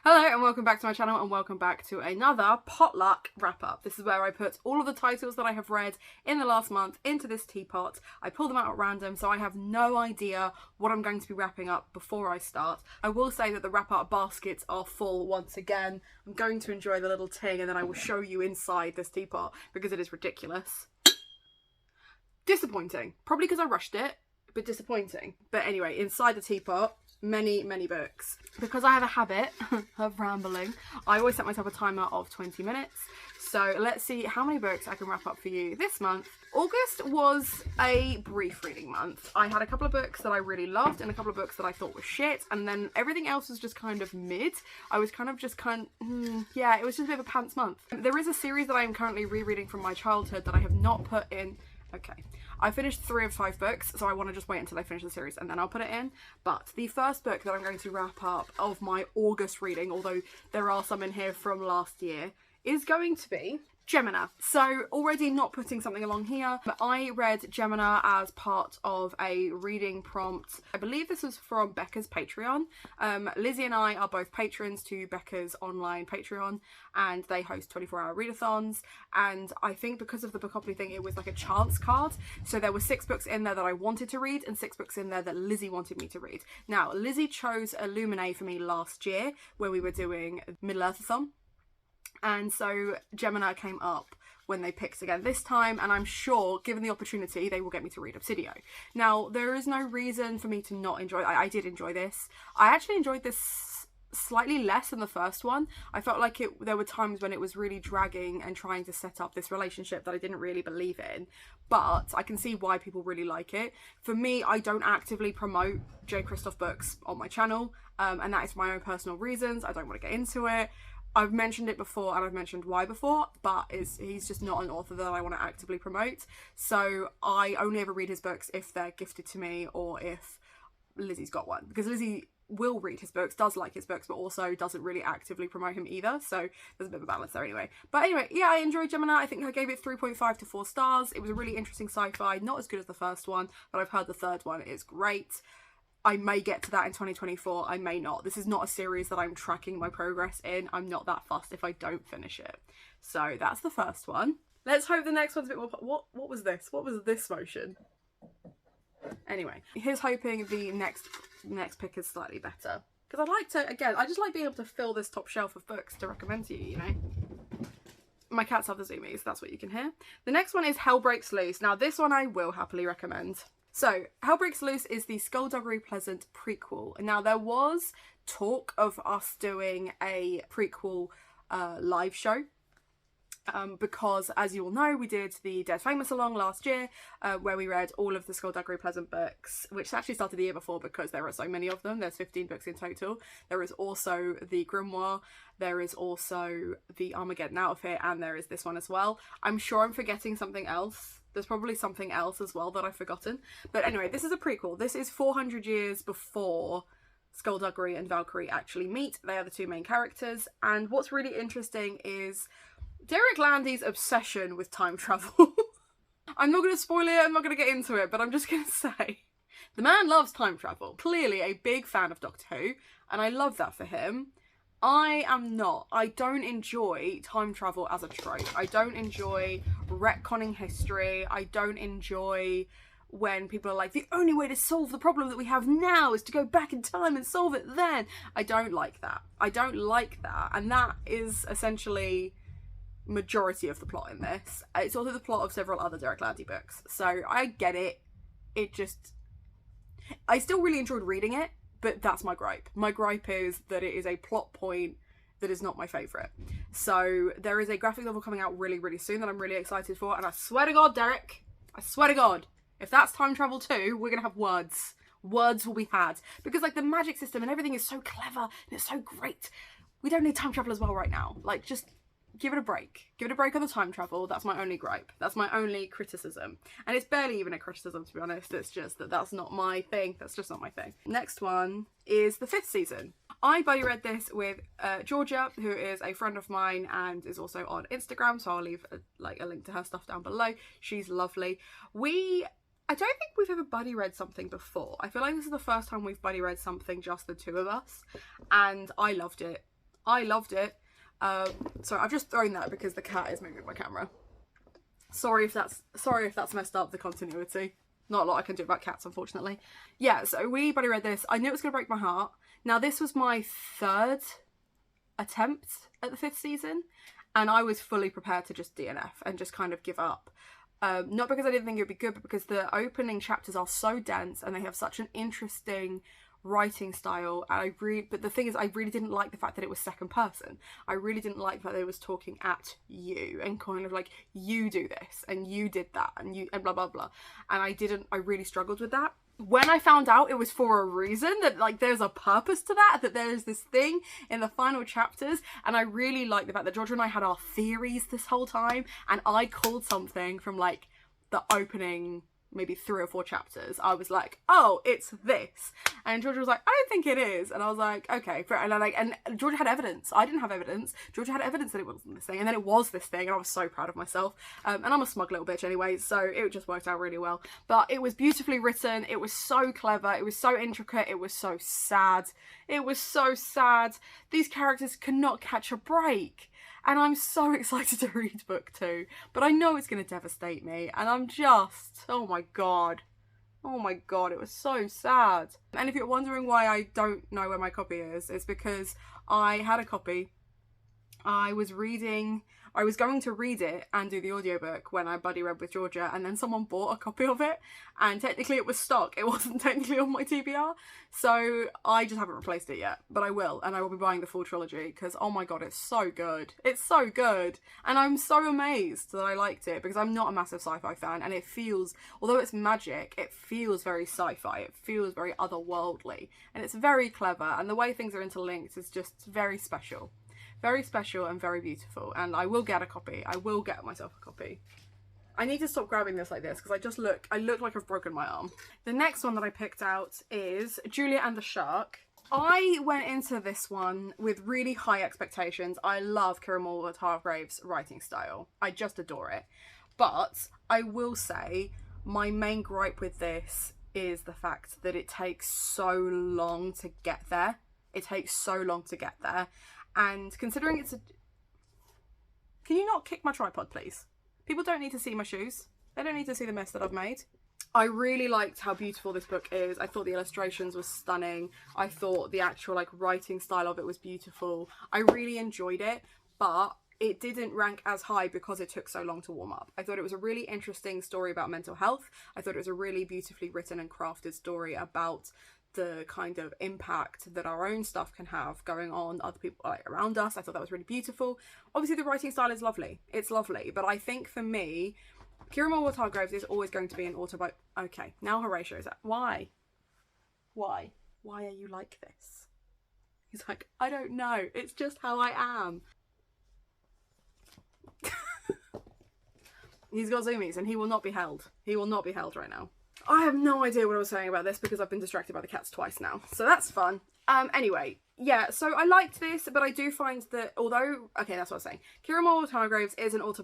Hello and welcome back to my channel and welcome back to another potluck wrap up. This is where I put all of the titles that I have read in the last month into this teapot. I pull them out at random so I have no idea what I'm going to be wrapping up before I start. I will say that the wrap up baskets are full once again. I'm going to enjoy the little ting and then I will show you inside this teapot because it is ridiculous. Disappointing. Probably because I rushed it, but disappointing. But anyway, inside the teapot, many books. Because I have a habit of rambling, I always set myself a timer of 20 minutes. So let's see how many books I can wrap up for you this month. August was a brief reading month. I had a couple of books that I really loved and a couple of books that I thought were shit, and then everything else was just kind of mid. I was yeah, it was just a bit of a pants month. There is a series that I am currently rereading from my childhood that I have not put in. Okay, I finished 3 of 5 books, so I want to just wait until I finish the series and then I'll put it in. But the first book that I'm going to wrap up of my August reading, although there are some in here from last year, is going to be Gemina. So already not putting something along here, but I read Gemina as part of a reading prompt. I believe this was from Becca's Patreon. Lizzie and I are both patrons to Becca's online Patreon and they host 24-hour readathons, and I think because of the Bookopoly thing it was like a chance card, so there were 6 books in there that I wanted to read and 6 books in there that Lizzie wanted me to read. Now Lizzie chose Illuminae for me last year when we were doing Middle-earthathon, and so Gemina came up when they picked again this time, and I'm sure given the opportunity they will get me to read Obsidio. Now there is no reason for me to not enjoy it. I did enjoy this. I actually enjoyed this slightly less than the first one. I felt like there were times when it was really dragging and trying to set up this relationship that I didn't really believe in, but I can see why people really like it. For me, I don't actively promote J. Kristoff books on my channel, and that is for my own personal reasons. I don't want to get into it. I've mentioned it before and I've mentioned why before, but he's just not an author that I want to actively promote. So I only ever read his books if they're gifted to me or if Lizzie's got one, because Lizzie will read his books, does like his books, but also doesn't really actively promote him either. So there's a bit of a balance there anyway. But anyway, yeah, I enjoyed Gemina. I think I gave it 3.5 to 4 stars. It was a really interesting sci-fi, not as good as the first one, but I've heard the third one is great. I may get to that in 2024, I may not. This is not a series that I'm tracking my progress in. I'm not that fussed if I don't finish it. So that's the first one. Let's hope the next one's a bit more... What was this? What was this motion? Anyway, here's hoping the next pick is slightly better. Because I'd like to, again, I just like being able to fill this top shelf of books to recommend to you, you know? My cats have the zoomies, that's what you can hear. The next one is Hell Breaks Loose. Now this one I will happily recommend. So, Hell Breaks Loose is the Skullduggery Pleasant prequel. Now, there was talk of us doing a prequel live show. Because, as you all know, we did the Dead Famous along last year, where we read all of the Skullduggery Pleasant books, which actually started the year before because there are so many of them. There's 15 books in total. There is also the Grimoire, there is also the Armageddon Outfit, and there is this one as well. I'm sure I'm forgetting something else. There's probably something else as well that I've forgotten. But anyway, this is a prequel. This is 400 years before Skullduggery and Valkyrie actually meet. They are the 2 main characters. And what's really interesting is Derek Landy's obsession with time travel. I'm not going to spoil it, I'm not going to get into it, but I'm just going to say the man loves time travel. Clearly a big fan of Doctor Who, and I love that for him. I am not. I don't enjoy time travel as a trope. I don't enjoy retconning history. I don't enjoy when people are like, the only way to solve the problem that we have now is to go back in time and solve it then. I don't like that. I don't like that. And that is essentially majority of the plot in this. It's also the plot of several other Derek Landy books. So I get it. I still really enjoyed reading it. But that's my gripe. My gripe is that it is a plot point that is not my favourite. So there is a graphic novel coming out really soon that I'm really excited for. And I swear to God, Derek, I swear to God, if that's time travel too, we're going to have words. Words will be had. Because like the magic system and everything is so clever and it's so great. We don't need time travel as well right now. Like just give it a break. Give it a break on the time travel. That's my only gripe. That's my only criticism. And it's barely even a criticism, to be honest. It's just that that's not my thing. That's just not my thing. Next one is the 5th season. I buddy read this with Georgia, who is a friend of mine and is also on Instagram. So I'll leave a link to her stuff down below. She's lovely. I don't think we've ever buddy read something before. I feel like this is the first time we've buddy read something just the 2 of us. And I loved it. I loved it. Sorry, I've just thrown that because the cat is moving my camera. Sorry if that's messed up the continuity. Not a lot I can do about cats, unfortunately. Yeah, so we buddy read this. I knew it was going to break my heart. Now, this was my 3rd attempt at the 5th season, and I was fully prepared to just DNF and just kind of give up. Not because I didn't think it would be good, but because the opening chapters are so dense and they have such an interesting writing style. And but the thing is, I really didn't like the fact that it was second person. I really didn't like that it was talking at you and kind of like, you do this and you did that and you and blah blah blah. And I really struggled with that. When I found out it was for a reason, that like there's a purpose to that there's this thing in the final chapters, and I really like the fact that Georgia and I had our theories this whole time, and I called something from like the opening maybe 3 or 4 chapters. I was like, oh, it's this, and Georgia was like, I don't think it is, and I was like, okay, and Georgia had evidence. I didn't have evidence. Georgia had evidence that it wasn't this thing, and then it was this thing, and I was so proud of myself. And I'm a smug little bitch anyway, so it just worked out really well. But it was beautifully written. It was so clever. It was so intricate. It was so sad. It was so sad. These characters could not catch a break. And I'm so excited to read book 2, but I know it's going to devastate me, and I'm just, oh my god, it was so sad. And if you're wondering why I don't know where my copy is, it's because I had a copy. I was going to read it and do the audiobook when I buddy read with Georgia, and then someone bought a copy of it, and technically it was stock. It wasn't technically on my TBR, so I just haven't replaced it yet, but I will, and I will be buying the full trilogy because, oh my god, it's so good. It's so good, and I'm so amazed that I liked it because I'm not a massive sci-fi fan, and it feels, although it's magic, it feels very sci-fi. It feels very otherworldly, and it's very clever, and the way things are interlinked is just very special. Very special and very beautiful, and I will get a copy. I will get myself a copy. I need to stop grabbing this like this because I look like I've broken my arm. The next one that I picked out is Julia and the Shark. I went into this one with really high expectations. I love Kira Moore-Hargrave's writing style. I just adore it. But I will say my main gripe with this is the fact that it takes so long to get there. It takes so long to get there. And considering it's a... Can you not kick my tripod, please? People don't need to see my shoes. They don't need to see the mess that I've made. I really liked how beautiful this book is. I thought the illustrations were stunning. I thought the actual like writing style of it was beautiful. I really enjoyed it, but it didn't rank as high because it took so long to warm up. I thought it was a really interesting story about mental health. I thought it was a really beautifully written and crafted story about the kind of impact that our own stuff can have going on other people like around us. I thought that was really beautiful. Obviously the writing style is lovely. It's lovely, but I think for me, Kira Moore-Hargraves is always going to be an autobiography. Okay, now Horatio is that. Why? Why are you like this? He's like, I don't know. It's just how I am. He's got zoomies and he will not be held. He will not be held right now. I have no idea what I was saying about this because I've been distracted by the cats twice now. So that's fun. Anyway, yeah, so I liked this, but I do find that although... Okay, that's what I was saying. Kira Moore-Hargraves is an author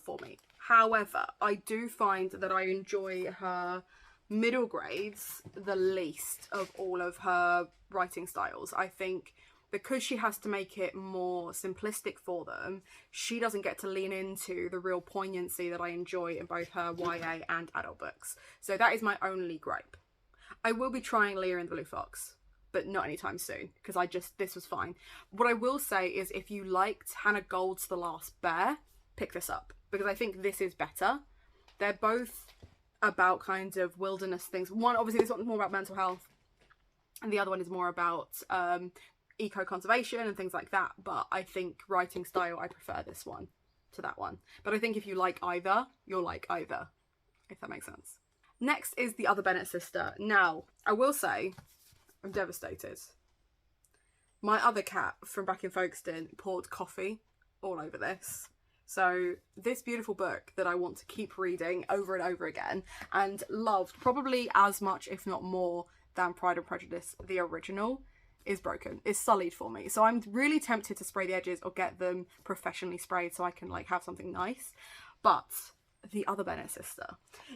for me. However, I do find that I enjoy her middle grades the least of all of her writing styles. I think because she has to make it more simplistic for them, she doesn't get to lean into the real poignancy that I enjoy in both her YA and adult books. So that is my only gripe. I will be trying Leah and the Blue Fox, but not anytime soon, because this was fine. What I will say is if you liked Hannah Gould's The Last Bear, pick this up, because I think this is better. They're both about kind of wilderness things. One, obviously this one's more about mental health, and the other one is more about eco-conservation and things like that, but I think writing style, I prefer this one to that one. But I think if you like either, you'll like either, if that makes sense. Next is The Other Bennett Sister. Now, I will say, I'm devastated. My other cat from back in Folkestone poured coffee all over this. So this beautiful book that I want to keep reading over and over again and loved probably as much, if not more, than Pride and Prejudice, the original, is broken, is sullied for me. So I'm really tempted to spray the edges or get them professionally sprayed so I can like have something nice. But the other Bennet sister.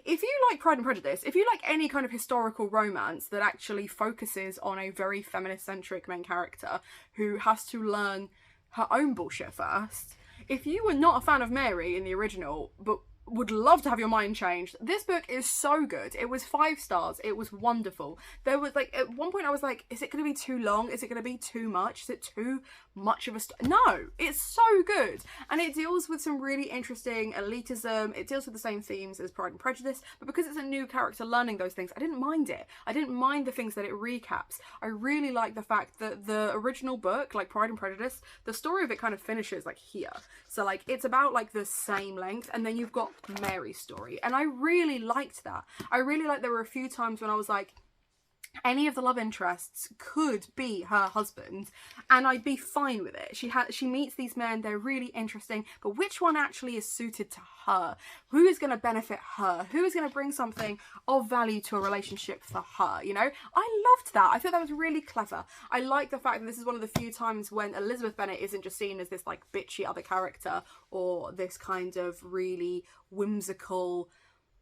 If you like Pride and Prejudice, if you like any kind of historical romance that actually focuses on a very feminist-centric main character who has to learn her own bullshit first, if you were not a fan of Mary in the original, but would love to have your mind changed, this book is so good. It was 5 stars. It was wonderful. There was like, at one point I was like, is it going to be too long? Is it going to be too much? Is it too much of a No, it's so good. And it deals with some really interesting elitism. It deals with the same themes as Pride and Prejudice, but because it's a new character learning those things, I didn't mind it. I didn't mind the things that it recaps. I really like the fact that the original book, like Pride and Prejudice, the story of it kind of finishes like here. So like, it's about like the same length, and then you've got Mary's story, and I really liked that. I really liked there were a few times when I was like, any of the love interests could be her husband and I'd be fine with it. She meets these men, they're really interesting, but which one actually is suited to her? Who is going to benefit her? Who is going to bring something of value to a relationship for her, you know? I loved that. I thought that was really clever. I like the fact that this is one of the few times when Elizabeth Bennet isn't just seen as this like bitchy other character or this kind of really whimsical,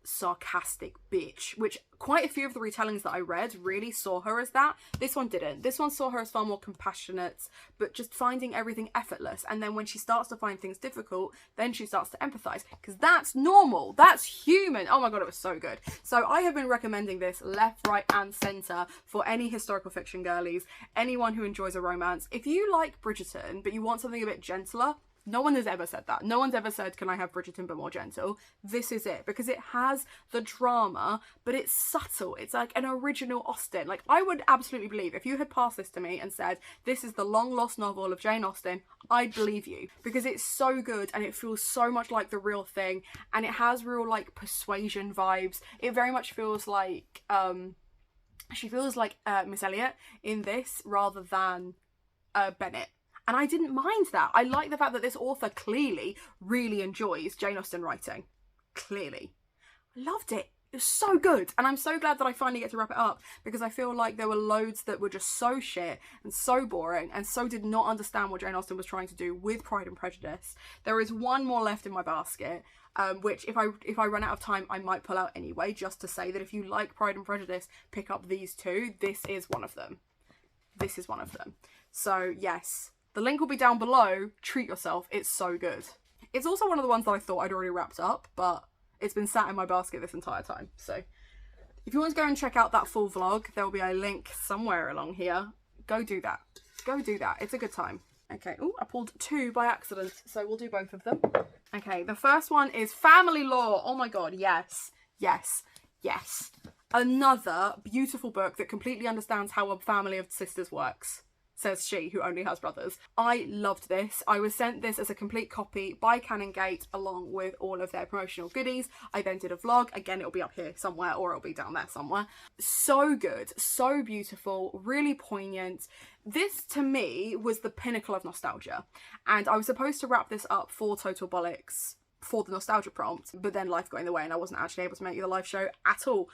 sarcastic bitch, which quite a few of the retellings that I read really saw her as that. This one didn't. This one saw her as far more compassionate, but just finding everything effortless. And then when she starts to find things difficult, then she starts to empathize, because that's normal, that's human. Oh my god, it was so good. So I have been recommending this left, right and center for any historical fiction girlies, anyone who enjoys a romance. If you like Bridgerton but you want something a bit gentler, no one has ever said that. No one's ever said, can I have Bridgerton but more gentle? This is it, because it has the drama, but it's subtle. It's like an original Austen. Like, I would absolutely believe if you had passed this to me and said, this is the long lost novel of Jane Austen, I'd believe you, because it's so good and it feels so much like the real thing, and it has real like persuasion vibes. It very much feels like, she feels like Miss Elliot in this rather than Bennet. And I didn't mind that. I like the fact that this author clearly really enjoys Jane Austen writing. Clearly. I loved it. It was so good. And I'm so glad that I finally get to wrap it up, because I feel like there were loads that were just so shit and so boring and so did not understand what Jane Austen was trying to do with Pride and Prejudice. There is one more left in my basket, which if I run out of time, I might pull out anyway, just to say that if you like Pride and Prejudice, pick up these two. This is one of them. This is one of them. So yes. The link will be down below. Treat yourself. It's so good. It's also one of the ones that I thought I'd already wrapped up, but it's been sat in my basket this entire time. So if you want to go and check out that full vlog, there will be a link somewhere along here. Go do that. Go do that. It's a good time. Okay. Oh, I pulled 2 by accident, so we'll do both of them. Okay. The first one is Family Law. Oh my god. Yes. Yes. Yes. Another beautiful book that completely understands how a family of sisters works, says she, who only has brothers. I loved this. I was sent this as a complete copy by Canongate along with all of their promotional goodies. I then did a vlog. Again, it'll be up here somewhere or it'll be down there somewhere. So good, so beautiful, really poignant. This, to me, was the pinnacle of nostalgia. And I was supposed to wrap this up for Total Bollocks for the nostalgia prompt, but then life got in the way and I wasn't actually able to make the live show at all.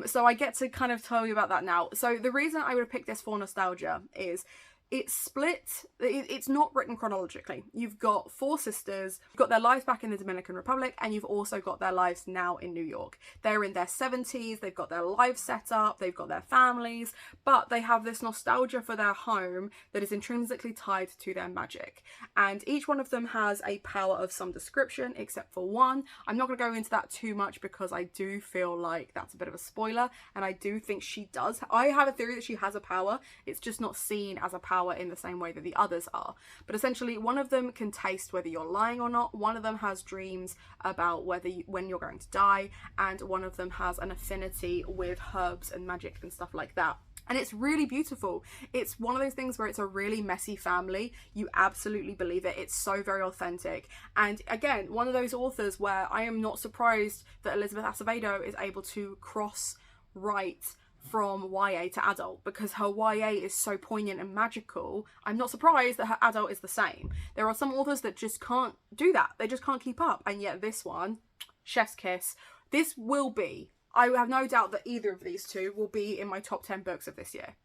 So I get to kind of tell you about that now. So the reason I would have picked this for nostalgia is it's split, it's not written chronologically. You've got 4 sisters, you've got their lives back in the Dominican Republic, and you've also got their lives now in New York. They're in their 70s, they've got their lives set up, they've got their families, but they have this nostalgia for their home that is intrinsically tied to their magic. And each one of them has a power of some description, except for one. I'm not going to go into that too much because I do feel like that's a bit of a spoiler, and I do think she does. I have a theory that she has a power, it's just not seen as a power in the same way that the others are. But essentially, one of them can taste whether you're lying or not, one of them has dreams about when you're going to die, and one of them has an affinity with herbs and magic and stuff like that. And it's really beautiful. It's one of those things where it's a really messy family. You absolutely believe it. It's so very authentic. And again, one of those authors where I am not surprised that Elizabeth Acevedo is able to cross-write from YA to adult, because her YA is so poignant and magical. I'm not surprised that her adult is the same. There are some authors that just can't do that. They just can't keep up. And yet this one, chef's kiss. This will be, I have no doubt that either of these two will be in my top 10 books of this year.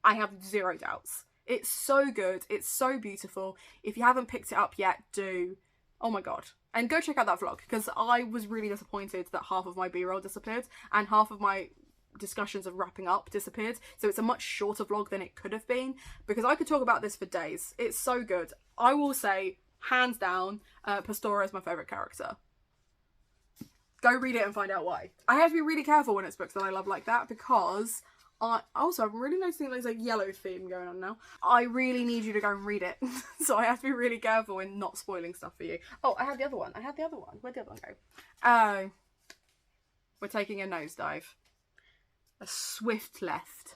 I have 0 doubts. It's so good. It's so beautiful. If you haven't picked it up yet, do. Oh my god. And go check out that vlog, because I was really disappointed that half of my B-roll disappeared and half of my discussions of wrapping up disappeared. So it's a much shorter vlog than it could have been, because I could talk about this for days. It's so good. I will say, hands down, Pastora is my favourite character. Go read it and find out why. I have to be really careful when it's books that I love like that, because I'm really noticing there's a yellow theme going on now. I really need you to go and read it. So I have to be really careful in not spoiling stuff for you. Oh, I had the other one. Where'd the other one go? Oh. We're taking a nosedive. A swift left.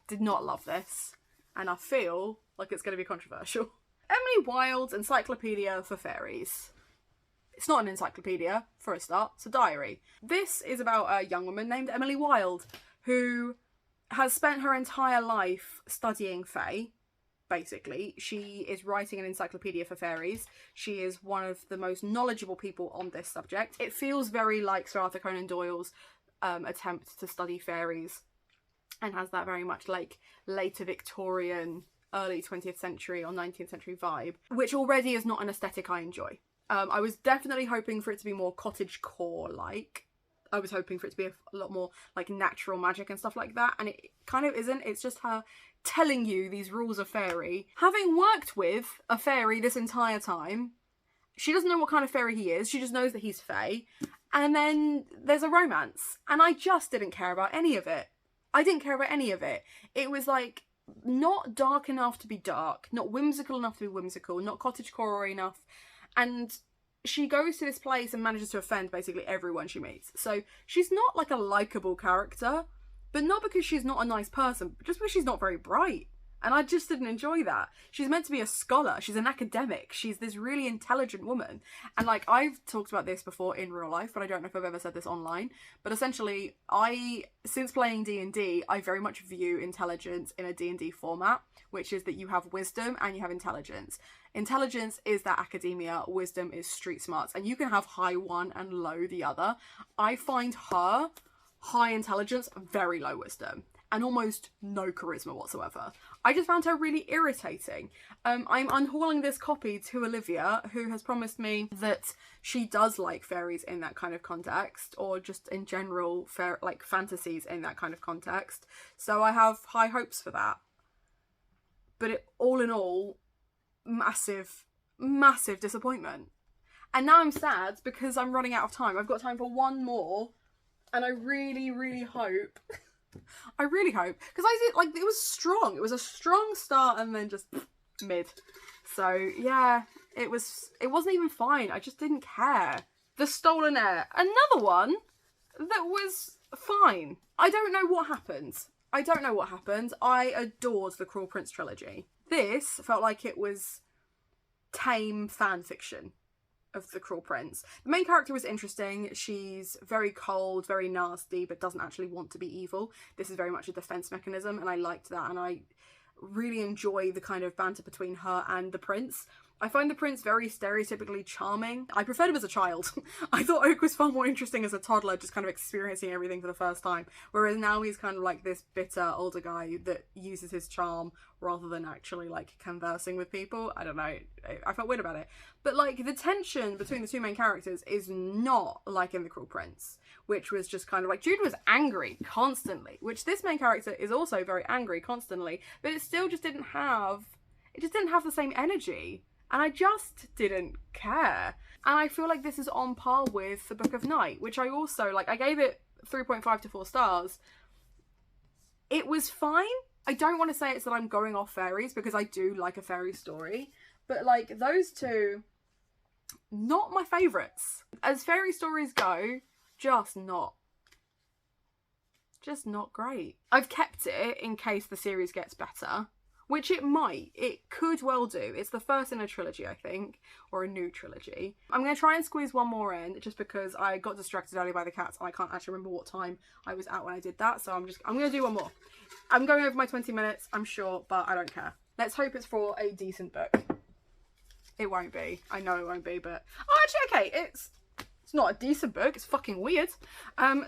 Did not love this. And I feel like it's going to be controversial. Emily Wilde's Encyclopedia for Fairies. It's not an encyclopedia, for a start. It's a diary. This is about a young woman named Emily Wilde, who has spent her entire life studying fae, basically. She is writing an encyclopedia for fairies. She is one of the most knowledgeable people on this subject. It feels very like Sir Arthur Conan Doyle's attempt to study fairies, and has that very much like later Victorian, early 20th century or 19th century vibe, which already is not an aesthetic I enjoy. I was definitely hoping for it to be more cottagecore-like. I was hoping for it to be a lot more like natural magic and stuff like that, and it kind of isn't. It's just her telling you these rules of fairy. Having worked with a fairy this entire time, she doesn't know what kind of fairy he is. She just knows that he's fae, and then there's a romance, and I just didn't care about any of it. I didn't care about any of it. It was like not dark enough to be dark, not whimsical enough to be whimsical, not cottagecore enough. And she goes to this place and manages to offend basically everyone she meets. So she's not like a likeable character, but not because she's not a nice person, but just because she's not very bright. And I just didn't enjoy that. She's meant to be a scholar. She's an academic. She's this really intelligent woman. And like, I've talked about this before in real life, but I don't know if I've ever said this online. But essentially, since playing D&D, I very much view intelligence in a D&D format, which is that you have wisdom and you have intelligence. Intelligence is that academia, wisdom is street smarts, and you can have high one and low the other. I find her high intelligence, very low wisdom, and almost no charisma whatsoever. I just found her really irritating. I'm unhauling this copy to Olivia, who has promised me that she does like fairies in that kind of context, or just in general like fantasies in that kind of context. So I have high hopes for that. But all in all, massive disappointment. And now I'm sad because I'm running out of time. I've got time for one more, and I really hope because I did, like, it was strong. It was a strong start and then just mid. So yeah, it wasn't even fine. I just didn't care. The Stolen Heir, another one that was fine. I don't know what happened. I adored the Cruel Prince trilogy. This felt like it was tame fan fiction of the Cruel Prince. The main character was interesting. She's very cold, very nasty, but doesn't actually want to be evil. This is very much a defense mechanism, and I liked that, and I really enjoy the kind of banter between her and the prince. I find the prince very stereotypically charming. I preferred him as a child. I thought Oak was far more interesting as a toddler, just kind of experiencing everything for the first time. Whereas now he's kind of like this bitter older guy that uses his charm rather than actually like conversing with people. I don't know. I felt weird about it. But like the tension between the two main characters is not like in The Cruel Prince, which was just kind of like Jude was angry constantly, which this main character is also very angry constantly, but it still just didn't have the same energy. And I just didn't care. And I feel like this is on par with The Book of Night, which I also, like, I gave it 3.5 to 4 stars. It was fine. I don't want to say it's that I'm going off fairies, because I do like a fairy story. But, like, those two, not my favourites. As fairy stories go, just not great. I've kept it in case the series gets better. Which it might. It could well do. It's the first in a trilogy, I think, or a new trilogy. I'm going to try and squeeze one more in, just because I got distracted earlier by the cats and I can't actually remember what time I was out when I did that. So I'm going to do one more. I'm going over my 20 minutes, I'm sure, but I don't care. Let's hope it's for a decent book. It won't be. I know it won't be, but... Oh, actually, okay. It's It's not a decent book, it's fucking weird.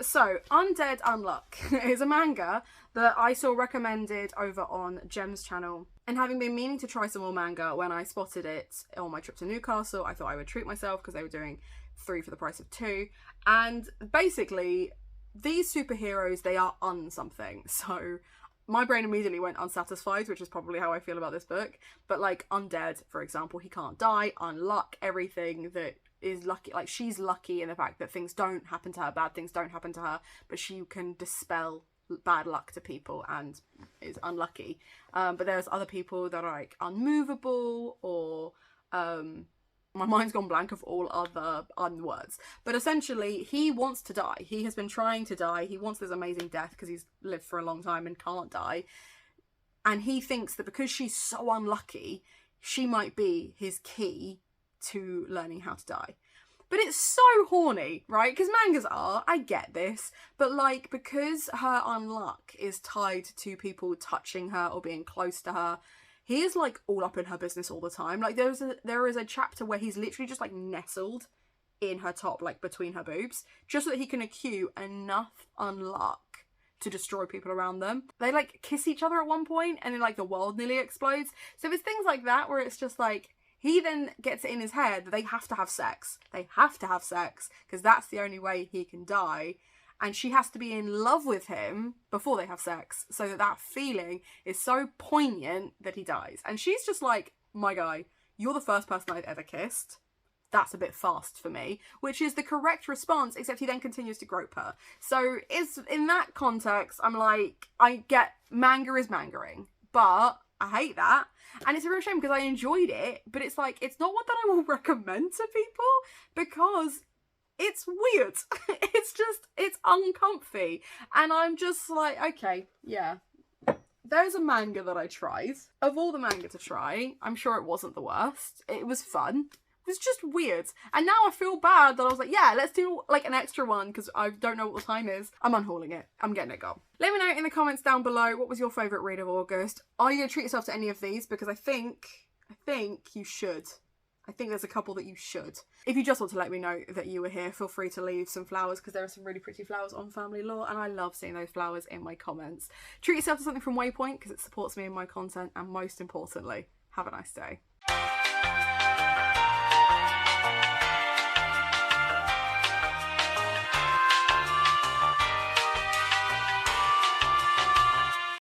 So, Undead Unluck is a manga that I saw recommended over on Gem's channel. And having been meaning to try some more manga, when I spotted it on my trip to Newcastle, I thought I would treat myself because they were doing 3 for the price of 2. And basically, these superheroes, they are something. So, my brain immediately went unsatisfied, which is probably how I feel about this book. But like Undead, for example, he can't die. Unluck, everything that is lucky, like she's lucky in the fact that things don't happen to her, bad things don't happen to her, but she can dispel bad luck to people and is unlucky. But there's other people that are like unmovable, or my mind's gone blank of all other words. But essentially, he wants to die. He has been trying to die. He wants this amazing death because he's lived for a long time and can't die. And he thinks that because she's so unlucky, she might be his key to learning how to die. But it's so horny, right? Because mangas are, I get this, but like, because her unluck is tied to people touching her or being close to her, he is like all up in her business all the time. Like there is a chapter where he's literally just like nestled in her top, like between her boobs, just so that he can accrue enough unluck to destroy people around them. They like kiss each other at one point and then like the world nearly explodes. So it's things like that where it's just like, he then gets it in his head that they have to have sex. They have to have sex because that's the only way he can die. And she has to be in love with him before they have sex, so that that feeling is so poignant that he dies. And she's just like, my guy, you're the first person I've ever kissed. That's a bit fast for me, which is the correct response, except he then continues to grope her. So it's in that context, I'm like, I get manga is mangaing, but I hate that. And it's a real shame because I enjoyed it, but it's like, it's not one that I will recommend to people because it's weird. It's uncomfy. And I'm just like, okay, yeah. There's a manga that I tried. Of all the manga to try, I'm sure it wasn't the worst. It was fun. It was just weird. And now I feel bad that I was like, yeah, let's do like an extra one because I don't know what the time is. I'm unhauling it. I'm getting it gone. Let me know in the comments down below, what was your favourite read of August? Are you going to treat yourself to any of these? Because I think you should. I think there's a couple that you should. If you just want to let me know that you were here, feel free to leave some flowers because there are some really pretty flowers on Family Law and I love seeing those flowers in my comments. Treat yourself to something from Waypoint because it supports me in my content, and most importantly, have a nice day.